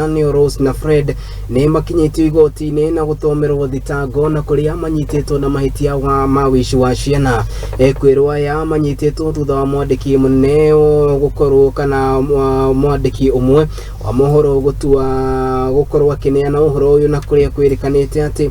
Ciana ni Rose na Fred nimakinyitio igotini na guthomerwo thitango na kuria manyititwo na mahitia wa Uici wa Ciana. Ekuirwo aya manyititwo thutha wa mwandiki munene gukorwo kana mwandiki umwe wa mohoro gutua gukorwo akineana uhoro uyu na kuria kwirikanite ati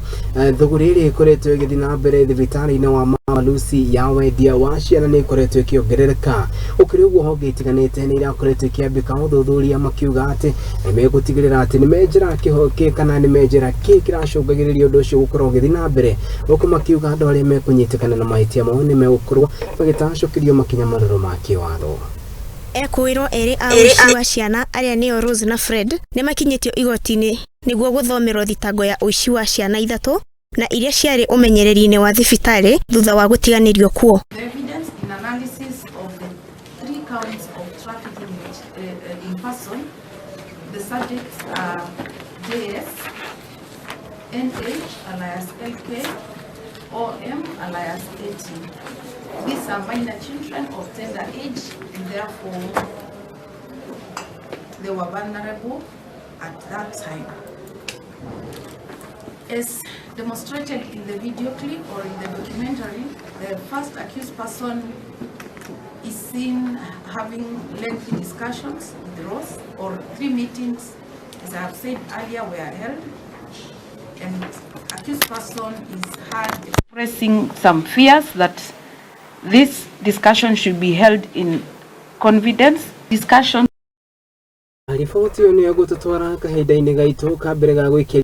thuguri iri ikoretwo igithii na mbere thibitariini wa malusi ya wendia wa ciana ni ikoretwo ikiongerereka. Ukiri uguo honge itiganite ni irakoretwo ikiambika uthuthuria makiuga ati nimegutigirira ati nimejera kihoke kana nimejera kiracungagiriria undu ucio gukorwo ugithii na mbere, uko makiuga andu aria mekunyitikana na mahitia mao nimegukorwo bagitacokirio makinya maruru ma kiwatho. Ekuirwo eri a Uici wa Ciana aria ni Rose na Fred nimakinyitio igotini niguo guthomerwo thitango ya Uici wa Ciana ithatu na iria ciari umenyereri-ini wa thibitari thutha wa gutiganirio kuo. The evidence in analysis of the 3 counts of trafficking in person, the subjects are JS, NH alias LK, OM alias 18. These are minor children of tender age, and therefore they were vulnerable at that time. As demonstrated in the video clip or in the documentary, the first accused person is seen having lengthy discussions with Rose, or 3 meetings, as I have said earlier, were held, and accused person is heard expressing some fears that this discussion should be held in confidence. Discussion Riboti yo ni ya gututwara kahinda-ini gaitu ka mbere ga gwiki